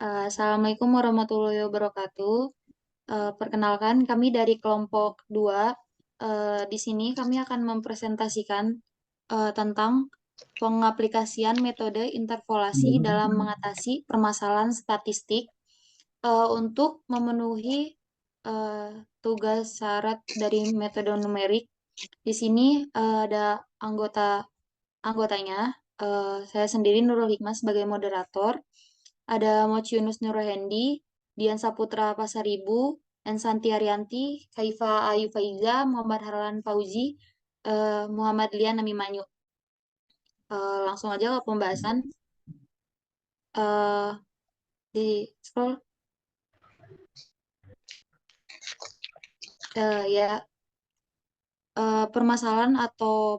Assalamualaikum warahmatullahi wabarakatuh. Perkenalkan, kami dari kelompok 2. Di sini kami akan mempresentasikan tentang pengaplikasian metode interpolasi dalam mengatasi permasalahan statistik untuk memenuhi tugas syarat dari metode numerik. Di sini ada anggotanya. Saya sendiri Nurul Hikmah sebagai moderator. Ada Mociunus Nurhendi, Dian Saputra Pasaribu, Ensanti Arianti, Kaifa Ayu Faiza, Muhammad Harlan Fauzi, Muhammad Lian Nami Manyu. Langsung aja ke pembahasan. Eh, di scroll. Ya, permasalahan atau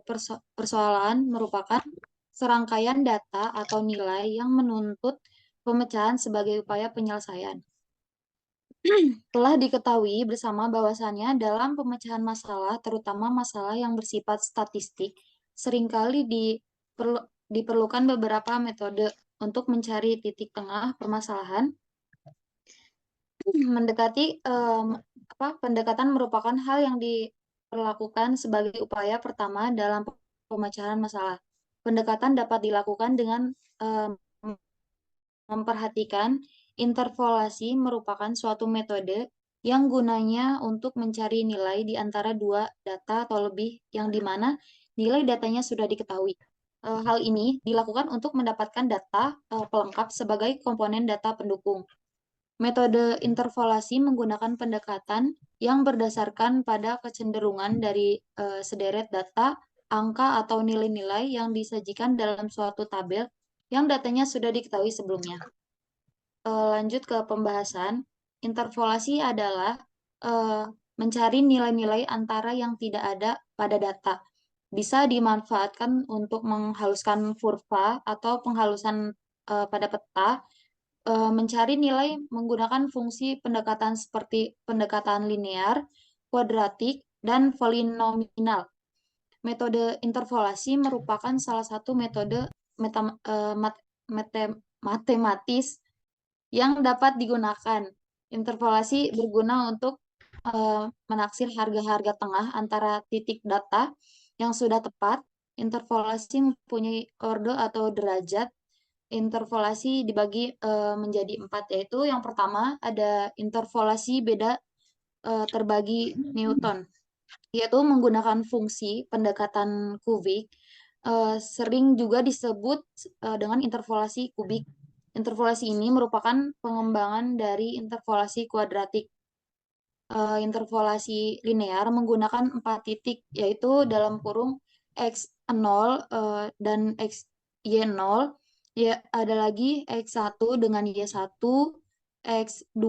persoalan merupakan serangkaian data atau nilai yang menuntut pemecahan sebagai upaya penyelesaian. Telah diketahui bersama bahwasannya dalam pemecahan masalah, terutama masalah yang bersifat statistik, seringkali diperlukan beberapa metode untuk mencari titik tengah permasalahan. Pendekatan merupakan hal yang diperlakukan sebagai upaya pertama dalam pemecahan masalah. Pendekatan dapat dilakukan dengan memperhatikan interpolasi merupakan suatu metode yang gunanya untuk mencari nilai di antara dua data atau lebih yang dimana nilai datanya sudah diketahui. Hal ini dilakukan untuk mendapatkan data pelengkap sebagai komponen data pendukung. Metode interpolasi menggunakan pendekatan yang berdasarkan pada kecenderungan dari sederet data, angka atau nilai-nilai yang disajikan dalam suatu tabel yang datanya sudah diketahui sebelumnya. Lanjut ke pembahasan. Interpolasi adalah eh, mencari nilai-nilai antara yang tidak ada pada data. Bisa dimanfaatkan untuk menghaluskan kurva atau penghalusan pada peta, mencari nilai menggunakan fungsi pendekatan seperti pendekatan linear, kuadratik, dan polinomial. Metode interpolasi merupakan salah satu metode matematis yang dapat digunakan. Interpolasi berguna untuk menaksir harga-harga tengah antara titik data yang sudah tepat. Interpolasi mempunyai orde atau derajat. Interpolasi dibagi menjadi 4, yaitu yang pertama ada interpolasi beda terbagi Newton, yaitu menggunakan fungsi pendekatan kubik, sering juga disebut dengan interpolasi kubik. Interpolasi ini merupakan pengembangan dari interpolasi kuadratik. Interpolasi linear menggunakan 4 titik, yaitu dalam kurung x0 dan y0. Ya, ada lagi x1 dengan y1, x2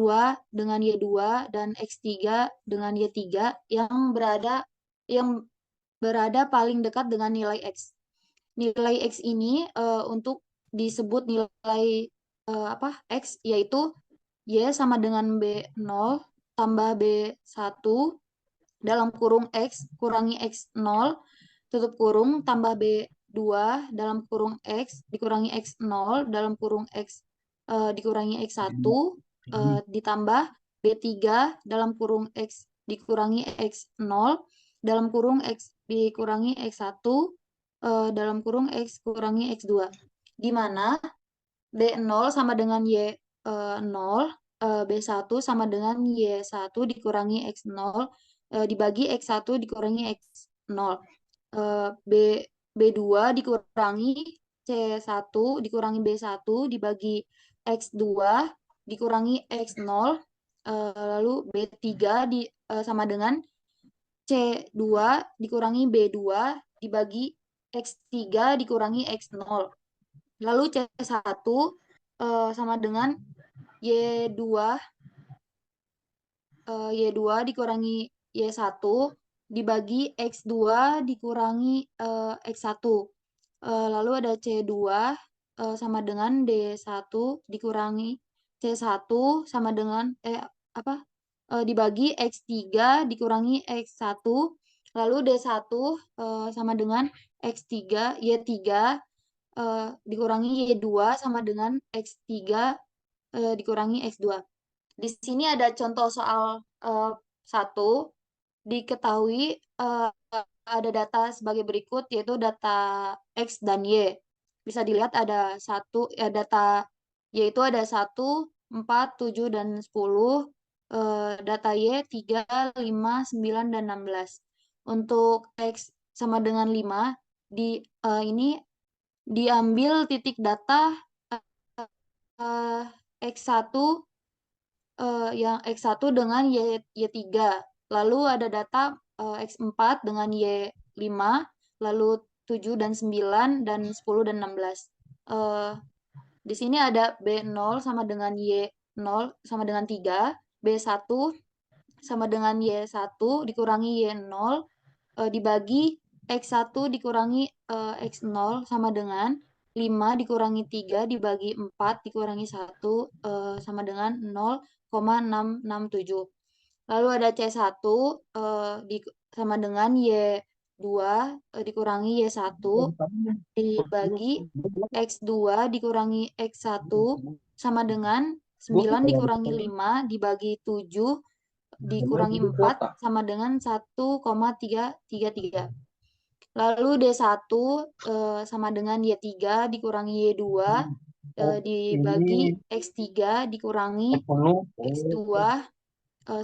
dengan y2, dan x3 dengan y3 yang berada paling dekat dengan nilai x. Nilai x ini untuk disebut nilai x, yaitu y sama dengan b0 tambah b1 dalam kurung x kurangi x0 tutup kurung tambah b2 dalam kurung x dikurangi x0 dalam kurung x dikurangi x1 ditambah b3 dalam kurung x dikurangi x0 dalam kurung x dikurangi x1 dalam kurung x kurangi x2, di mana B0 sama dengan Y0, B1 sama dengan Y1 dikurangi X0, dibagi X1 dikurangi X0. B, B2 dikurangi C1 dikurangi B1 dibagi X2 dikurangi X0, lalu B3 sama dengan C2 dikurangi B2 dibagi X3 dikurangi X0. Lalu C1 sama dengan Y2 Y2 dikurangi Y1 dibagi X2 dikurangi X1. Lalu ada C2 sama dengan D1 dikurangi C1 sama dengan dibagi X3 dikurangi X1. Lalu D1 sama dengan X3 Y3 dikurangi Y2 sama dengan X3 dikurangi X2. Di sini ada contoh soal 1. Diketahui ada data sebagai berikut, yaitu data X dan Y. Bisa dilihat ada data Y itu ada 1, 4, 7, dan 10. Data Y 3, 5, 9, dan 16. Untuk X sama dengan 5, ini diambil titik data eh, X1, yang X1 dengan Y3. Lalu ada data X4 dengan Y5, lalu 7 dan 9, dan 10 dan 16. Eh, di sini ada B0 sama dengan Y0 sama dengan 3, B1 sama dengan Y1 dikurangi Y0, dibagi X1 dikurangi X0 sama dengan 5 dikurangi 3 dibagi 4 dikurangi 1 sama dengan 0,667. Lalu ada C1 sama dengan Y2 dikurangi Y1 dibagi X2 dikurangi X1 sama dengan 9 dikurangi 5 dibagi 7 dikurangi 4 sama dengan 1,333. Lalu D1 sama dengan Y3 dikurangi Y2 dibagi X3 dikurangi X2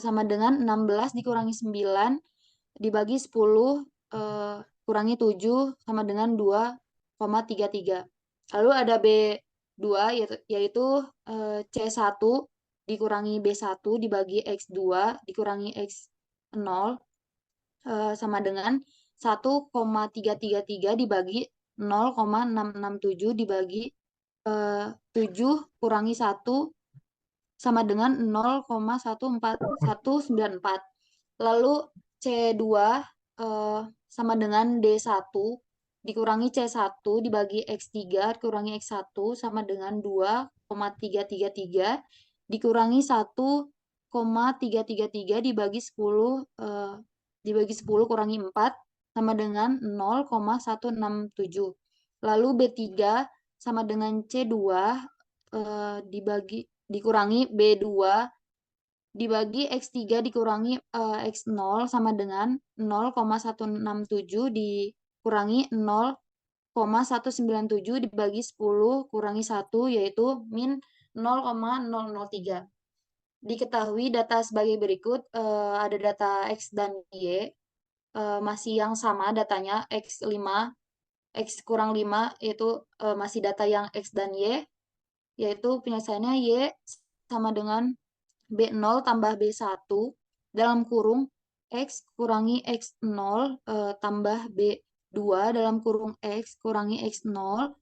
sama dengan 16 dikurangi 9 dibagi 10 kurangi 7 sama dengan 2,33. Lalu ada B2 yaitu C1 dikurangi B1 dibagi X2 dikurangi X0 sama dengan 1,333 dibagi 0,667 dibagi 7 kurangi 1 sama dengan 0,14194. Lalu C2 sama dengan D1 dikurangi C1 dibagi X3 dikurangi X1 sama dengan 2,333 dikurangi 1,333 dibagi 10 dibagi 10 kurangi 4 sama dengan 0,167. Lalu B3 sama dengan C2 dikurangi B2 dibagi X3 dikurangi X0 sama dengan 0,167 dikurangi 0,197 dibagi 10 kurangi 1 yaitu min 0,003. Diketahui data sebagai berikut, ada data X dan Y, masih yang sama datanya X5, X kurang 5 yaitu masih data yang X dan Y, yaitu penyelesaiannya Y sama dengan B0 tambah B1 dalam kurung X kurangi X0 tambah B2 dalam kurung X kurangi X0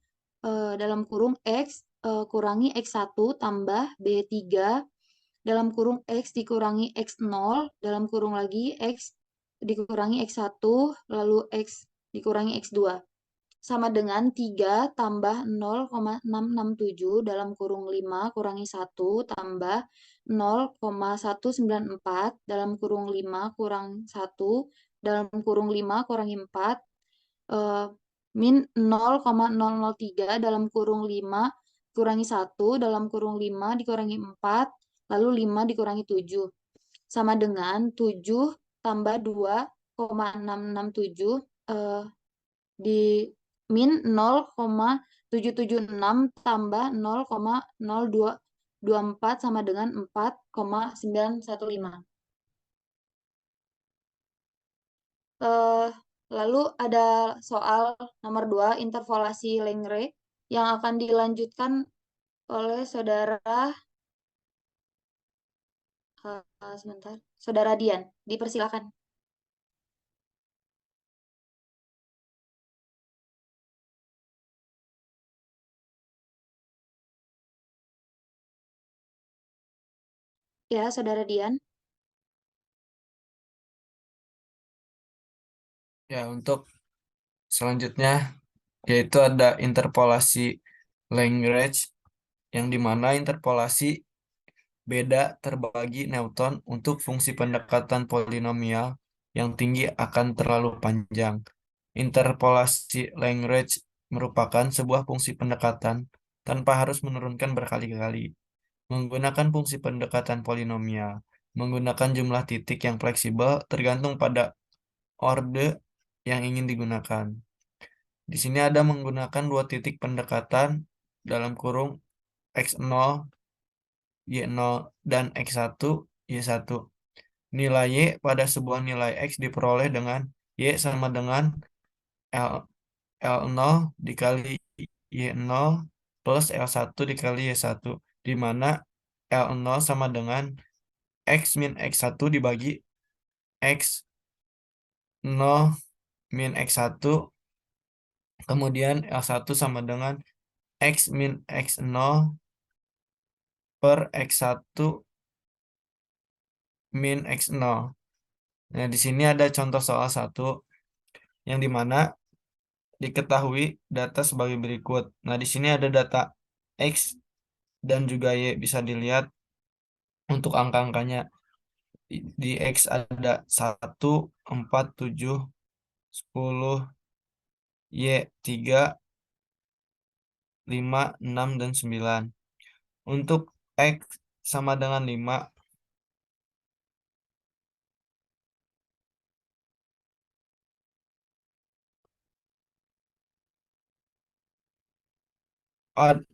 dalam kurung X kurangi X1 tambah B3 dalam kurung X dikurangi X0 dalam kurung lagi X dikurangi X1 lalu X dikurangi X2 sama dengan 3 tambah 0,667 dalam kurung 5 kurangi 1 tambah 0,194 dalam kurung 5 kurang 1 dalam kurung 5 kurangi 4 min 0,003 dalam kurung 5 kurangi 1 dalam kurung 5 dikurangi 4 lalu 5 dikurangi 7 sama dengan 7 tambah 2,667 di min 0,776 tambah 0,0224 sama dengan 4,915. Lalu ada soal nomor 2, interpolasi Lengre, yang akan dilanjutkan oleh saudara Dian. Dipersilakan. Ya, saudara Dian. Ya, untuk selanjutnya yaitu ada interpolasi Lagrange yang dimana interpolasi beda terbagi Newton untuk fungsi pendekatan polinomial yang tinggi akan terlalu panjang. Interpolasi Lagrange merupakan sebuah fungsi pendekatan tanpa harus menurunkan berkali-kali. Menggunakan fungsi pendekatan polinomial. Menggunakan jumlah titik yang fleksibel tergantung pada orde yang ingin digunakan. Di sini ada menggunakan dua titik pendekatan dalam kurung x0, y0, dan x1, y1. Nilai y pada sebuah nilai x diperoleh dengan y sama dengan L, L0 dikali Y0 plus L1 dikali Y1, di mana L0 sama dengan X min X1 dibagi X0 min X1, kemudian L1 sama dengan X min X0 per X1 min X0. Nah, di sini ada contoh soal satu yang dimana diketahui data sebagai berikut. Nah, di sini ada data X dan juga Y, bisa dilihat untuk angka-angkanya. Di X ada 1, 4, 7, 10, Y 3, 5, 6, dan 9. Untuk X sama dengan 5,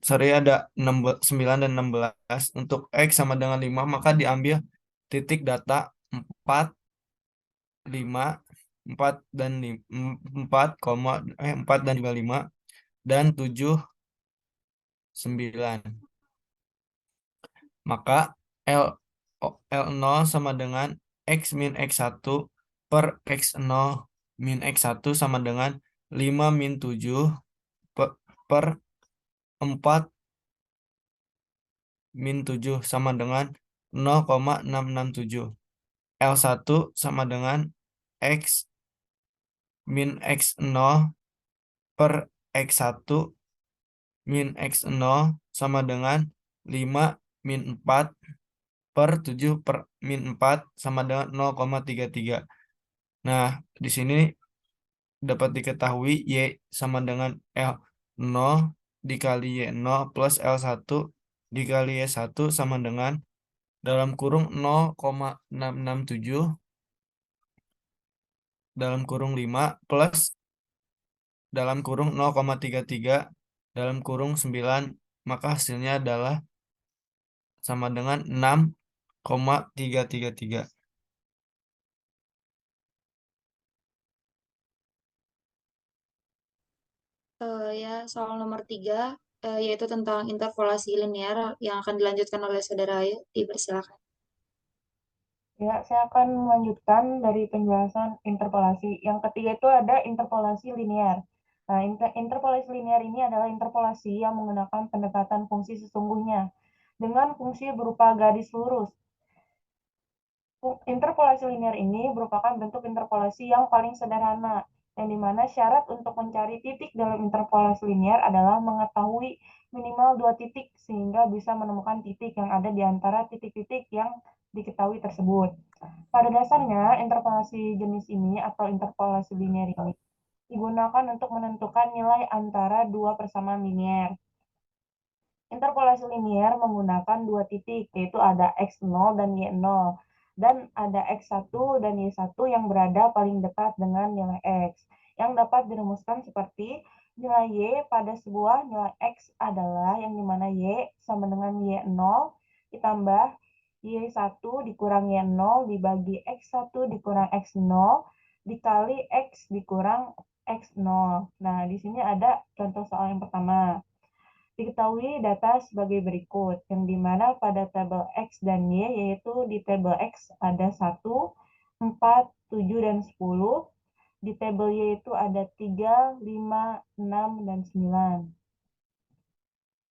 sorry, ada 9 dan 16. Untuk X sama dengan 5, maka diambil titik data 4, 5, 4 dan 5, 4 dan juga 5, dan 7, 9. Maka L, L0 sama dengan X min X1 per X0 min X1 sama dengan 5 min 7 per 4 min 7 sama dengan 0,667. L1 sama dengan X min X0 per X1 min X0 sama dengan 5 min 4 per 7 per min 4 sama dengan 0,33. Nah, di sini dapat diketahui Y sama dengan L0 dikali Y0 plus L1 dikali Y1 sama dengan dalam kurung 0,667 dalam kurung 5 plus dalam kurung 0,33 dalam kurung 9, maka hasilnya adalah sama dengan 6,333. Ya, soal nomor 3, yaitu tentang interpolasi linear yang akan dilanjutkan oleh Saudara Ayu. Dipersilakan. Ya, saya akan melanjutkan dari penjelasan interpolasi. Yang ketiga itu ada interpolasi linear. Nah, interpolasi linear ini adalah interpolasi yang menggunakan pendekatan fungsi sesungguhnya dengan fungsi berupa garis lurus. Interpolasi linear ini merupakan bentuk interpolasi yang paling sederhana, yang dimana syarat untuk mencari titik dalam interpolasi linear adalah mengetahui minimal dua titik sehingga bisa menemukan titik yang ada di antara titik-titik yang diketahui tersebut. Pada dasarnya, interpolasi jenis ini atau interpolasi linear ini digunakan untuk menentukan nilai antara dua persamaan linear. Interpolasi linear menggunakan dua titik, yaitu ada X0 dan Y0. Dan ada X1 dan Y1 yang berada paling dekat dengan nilai X. Yang dapat dirumuskan seperti nilai Y pada sebuah nilai X adalah yang dimana Y sama dengan Y0 ditambah Y1 dikurang Y0 dibagi X1 dikurang X0 dikali X dikurang X0. Nah, di sini ada contoh soal yang pertama. Diketahui data sebagai berikut, yang dimana pada tabel X dan Y, yaitu di tabel X ada 1, 4, 7, dan 10. Di tabel Y itu ada 3, 5, 6, dan 9.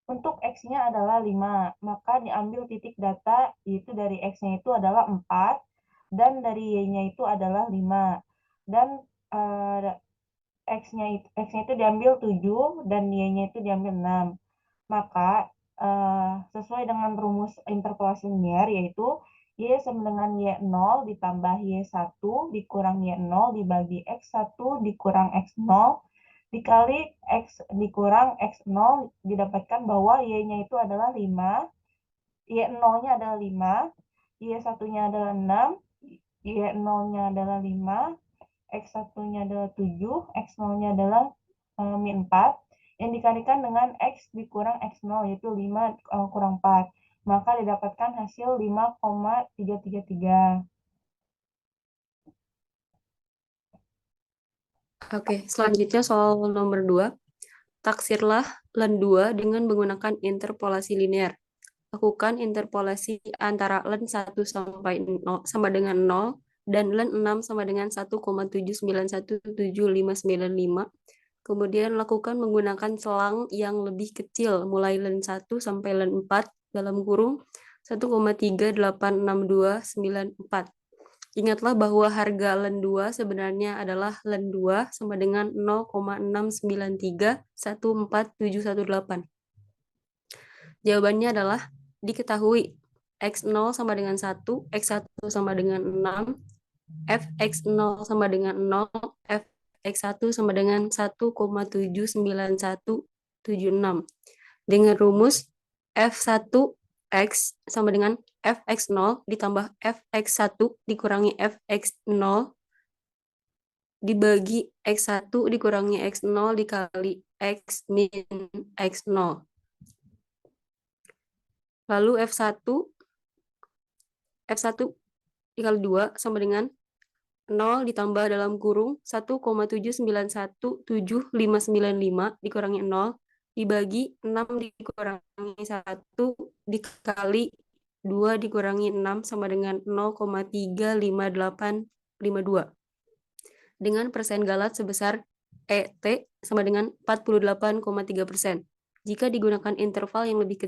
Untuk X-nya adalah 5, maka diambil titik data, yaitu dari X-nya itu adalah 4, dan dari Y-nya itu adalah 5. Dan X-nya itu diambil 7, dan Y-nya itu diambil 6. Maka sesuai dengan rumus interpolasi linear yaitu Y sama dengan Y0 ditambah Y1 dikurang Y0 dibagi X1 dikurang X0 dikali X dikurang X0 didapatkan bahwa Y-nya itu adalah 5 Y0-nya adalah 5, Y1-nya adalah 6, Y0-nya adalah 5, X1-nya adalah 7, X0-nya adalah min 4, yang dikalikan dengan X dikurang X0, yaitu 5 kurang 4. Maka didapatkan hasil 5,333. Oke, selanjutnya soal nomor 2. Taksirlah len 2 dengan menggunakan interpolasi linear. Lakukan interpolasi antara len 1 sampai 0 sama dengan 0 dan len 6 sama dengan 1,7917595. Kemudian lakukan menggunakan selang yang lebih kecil mulai len 1 sampai len 4 dalam kurung 1,3862994. Ingatlah bahwa harga len 2 sebenarnya adalah len 2 sama dengan 0,6931418. Jawabannya adalah diketahui X0 sama dengan 1, X1 sama dengan 6, Fx0 sama dengan 0, Fx1 sama dengan 1,79176. Dengan rumus F1X sama dengan Fx0 ditambah Fx1 dikurangi Fx0 dibagi X1 dikurangi X0 dikali X min X0. Lalu F1 dikali 2 sama dengan 0 ditambah dalam kurung 1,7917595 dikurangi 0 dibagi 6 dikurangi 1 dikali 2 dikurangi 6 sama dengan 0,35852. Dengan persen galat sebesar ET sama dengan 48,3%. Jika digunakan interval yang lebih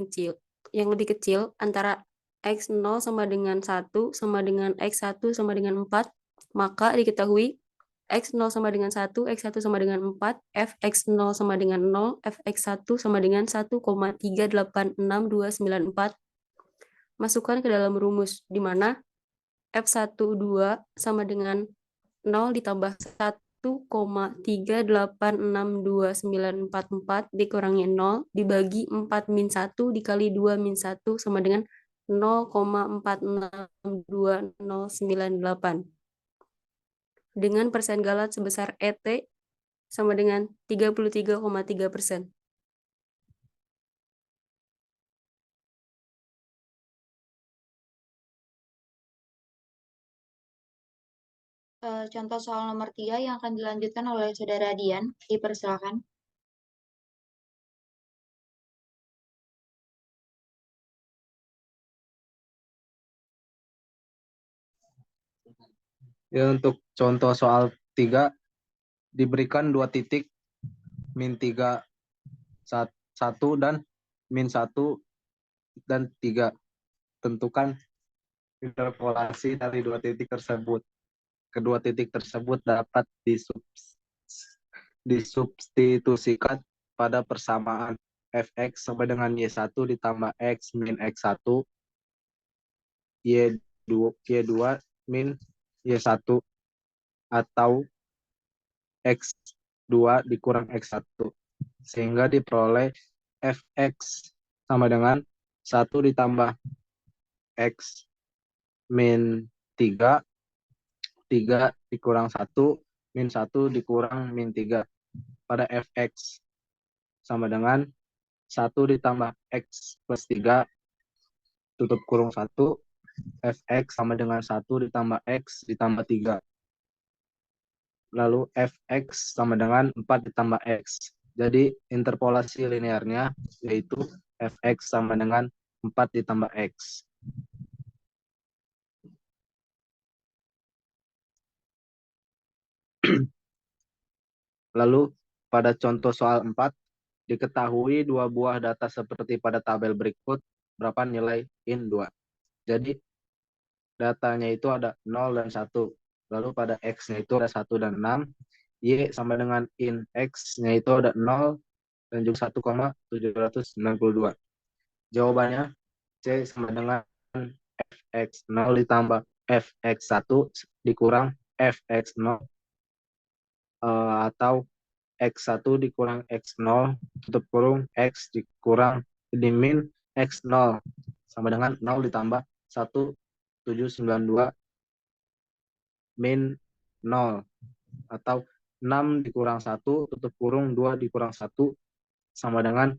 kecil antara X0 sama dengan 1 sama dengan X1 sama dengan 4, maka diketahui X0 sama dengan 1, X1 sama dengan 4, Fx0 sama dengan 0, Fx1 sama dengan 1,3866294. Masukkan ke dalam rumus, di mana F12 sama dengan 0 ditambah 1,3862944 dikurangi 0 dibagi 4 min 1 dikali 2 min 1 sama dengan 0,462098. Dengan persen galat sebesar ET sama dengan 33,3%. Contoh soal nomor 3 yang akan dilanjutkan oleh Saudara Dian. Dipersilakan. Ya, untuk contoh soal 3, diberikan 2 titik min 3, 1 dan min 1 dan 3. Tentukan interpolasi dari 2 titik tersebut. Kedua titik tersebut dapat disubstitusikan pada persamaan Fx sama dengan Y1 ditambah X min X1, Y2 min Y1, atau X2 dikurang X1, sehingga diperoleh Fx sama dengan 1 ditambah X min 3, 3 dikurang 1, min 1 dikurang min 3, pada Fx sama dengan 1 ditambah X plus 3, tutup kurung 1, Fx sama dengan 1 ditambah X ditambah 3. Lalu Fx sama dengan 4 ditambah X. Jadi interpolasi linearnya yaitu Fx sama dengan 4 ditambah X. Lalu pada contoh soal 4, diketahui 2 buah data seperti pada tabel berikut, berapa nilai in 2. Jadi datanya itu ada 0 dan 1. Lalu pada X-nya itu ada 1 dan 6. Y sama dengan in X-nya itu ada 0 dan juga 1,792. Jawabannya C sama dengan Fx0 ditambah Fx1 dikurang Fx0, atau X1 dikurang X0 tutup kurung X dikurang dimin X0 sama dengan 0 ditambah 1792 min 0 atau 6 dikurang 1 tutup kurung 2 dikurang 1 sama dengan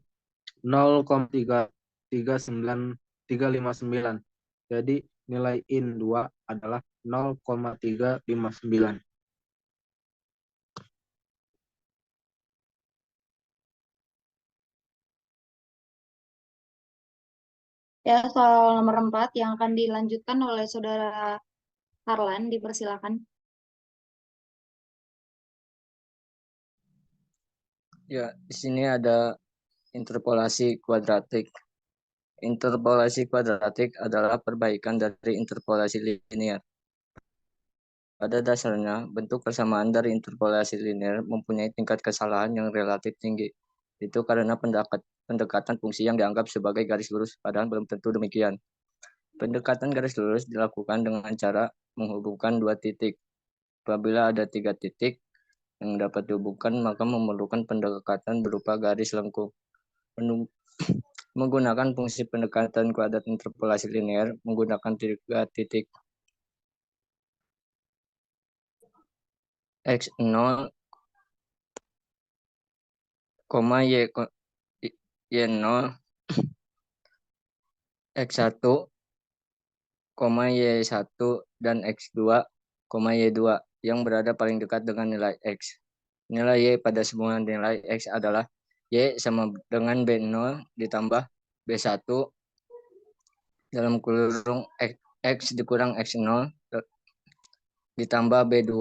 0,359. Jadi nilai IN 2 adalah 0,359. Ya, soal nomor 4 yang akan dilanjutkan oleh Saudara Harlan, dipersilakan. Ya, di sini ada interpolasi kuadratik. Interpolasi kuadratik adalah perbaikan dari interpolasi linear. Pada dasarnya, bentuk persamaan dari interpolasi linear mempunyai tingkat kesalahan yang relatif tinggi. Itu karena pendekatan fungsi yang dianggap sebagai garis lurus, padahal belum tentu demikian. Pendekatan garis lurus dilakukan dengan cara menghubungkan dua titik. Apabila ada 3 titik yang dapat dihubungkan, maka memerlukan pendekatan berupa garis lengkung. Menggunakan fungsi pendekatan kuadrat interpolasi linear menggunakan 3 titik x0, y0, x1, y1, dan x2, y2 yang berada paling dekat dengan nilai x. Nilai y pada semua nilai x adalah y sama dengan b0 ditambah b1 dalam kurung x dikurang x0 ditambah b2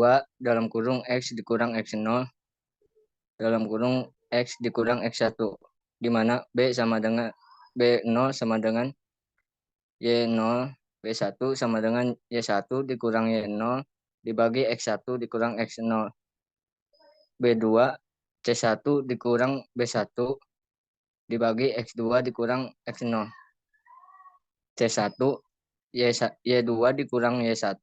dalam kurung x dikurang x0 dalam kurung x dikurang x1, di mana b sama dengan b0 sama dengan y0, b1 sama dengan y1 dikurang y0 dibagi x1 dikurang x0, b2 c1 dikurang b1 dibagi x2 dikurang x0, c1 y2 dikurang y1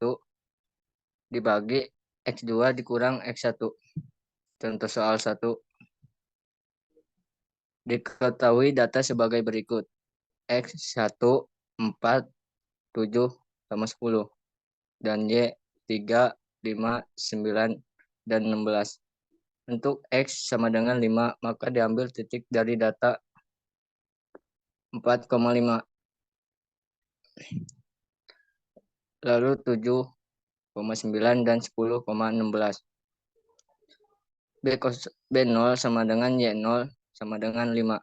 dibagi x2 dikurang x1. Contoh soal 1. Diketahui data sebagai berikut. X1, 4, 7, sama 10. Dan Y, 3, 5, 9, dan 16. Untuk X sama dengan 5, maka diambil titik dari data 4,5. Lalu 7,9 dan 10,16. B0 sama dengan Y0 sama dengan 5.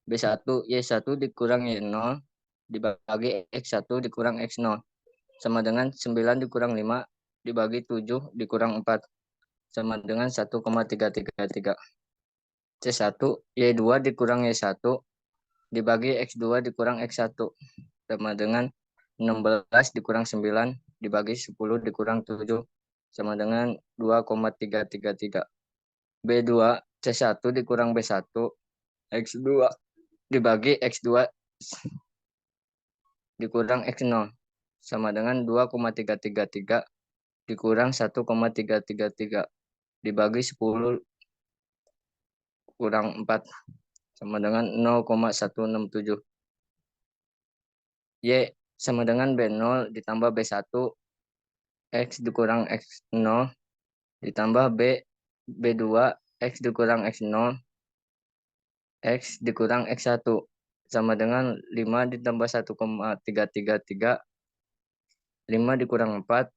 B1, Y1 dikurang Y0 dibagi X1 dikurang X0 sama dengan 9 dikurang 5 dibagi 7 dikurang 4 sama dengan 1,333. C1, Y2 dikurang Y1 dibagi X2 dikurang X1 sama dengan 16 dikurang 9 dibagi 10 dikurang 7 sama dengan 2,333. B2, C1 dikurang B1, X2 dibagi X2 dikurang X0 sama dengan 2,333 dikurang 1,333 dibagi 10 kurang 4 sama dengan 0,167. Y sama dengan B0 ditambah B1, X dikurang X0 ditambah B2, X dikurang X0, X dikurang X1 sama dengan 5 ditambah 1,333, 5 dikurang 4,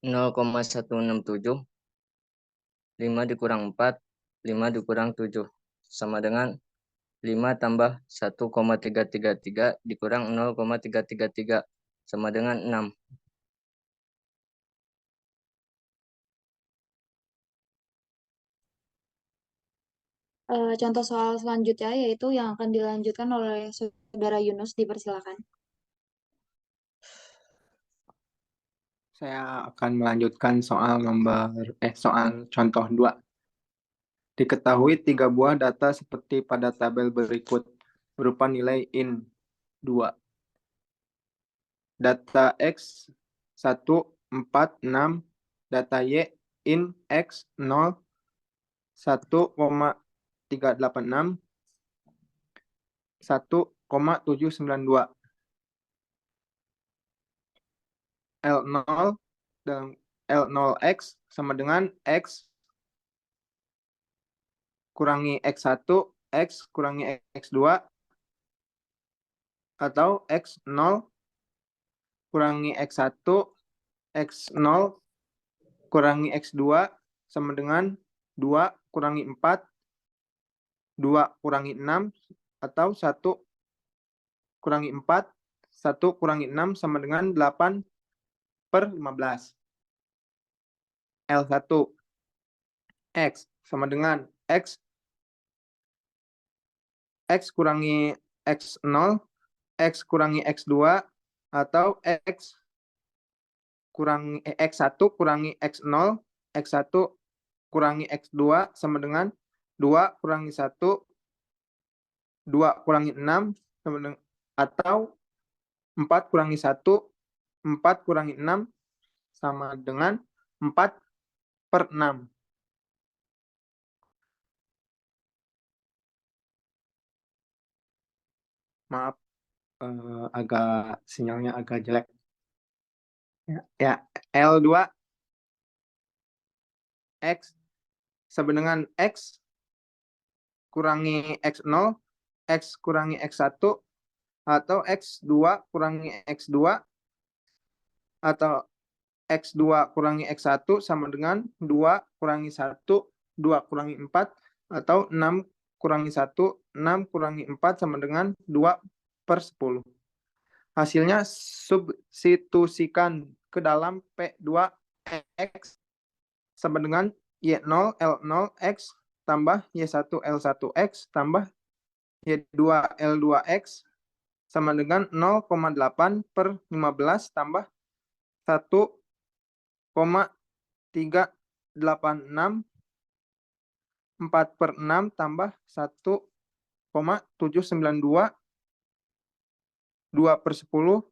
0,167, 5 dikurang 4, 5 dikurang 7, sama dengan 5 tambah 1,333 dikurang 0,333, sama dengan 6. Contoh soal selanjutnya yaitu yang akan dilanjutkan oleh Saudara Yunus, dipersilakan. Saya akan melanjutkan soal contoh 2. Diketahui 3 buah data seperti pada tabel berikut berupa nilai IN 2. Data X 1, 4, 6, data Y IN X 0, 1,386, 1,792. L0 dan L0x sama dengan X kurangi X1, X kurangi X2, atau X0 kurangi X1, X0 kurangi X2 sama dengan 2 kurangi 4, 2 kurangi 6, atau 1 kurangi 4, 1 kurangi 6 sama dengan 8/15. L1 X sama dengan X kurangi X0, X kurangi X2, atau X1 kurangi X0, X1 kurangi X2 sama dengan 2 kurangi 1, 2 kurangi 6 sama dengan, atau 4 kurangi 1, 4 kurangi 6 sama dengan 4/6. Maaf, agak sinyalnya agak jelek. Ya, L2 X sama dengan X kurangi X0, X kurangi X1, atau X2 kurangi X2, atau X2 kurangi X1 sama dengan 2 kurangi 1, 2 kurangi 4, atau 6 kurangi 1, 6 kurangi 4 sama dengan 2/10. Hasilnya substitusikan ke dalam P2X sama dengan Y0 L0X tambah Y1 L1X tambah Y2 L2X sama dengan 0,8/15 tambah 1,386, 4/6 tambah 1,792, 2/10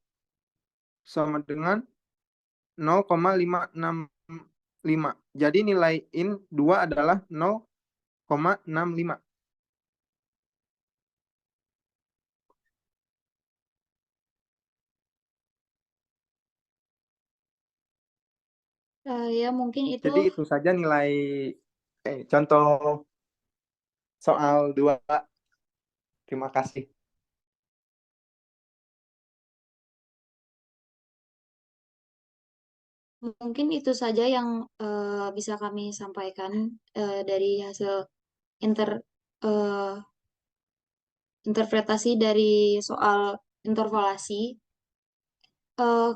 sama dengan 0,565. Jadi nilai in 2 adalah 0,65. Ya mungkin itu Jadi itu saja nilai contoh soal 2. Terima kasih. mungkin itu saja yang bisa kami sampaikan dari hasil eh, interpretasi dari soal interpolasi.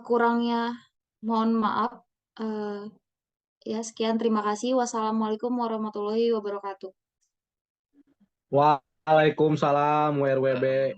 Kurangnya mohon maaf. Eh, Ya, sekian. Terima kasih. Wassalamualaikum warahmatullahi wabarakatuh. Waalaikumsalam WRWB.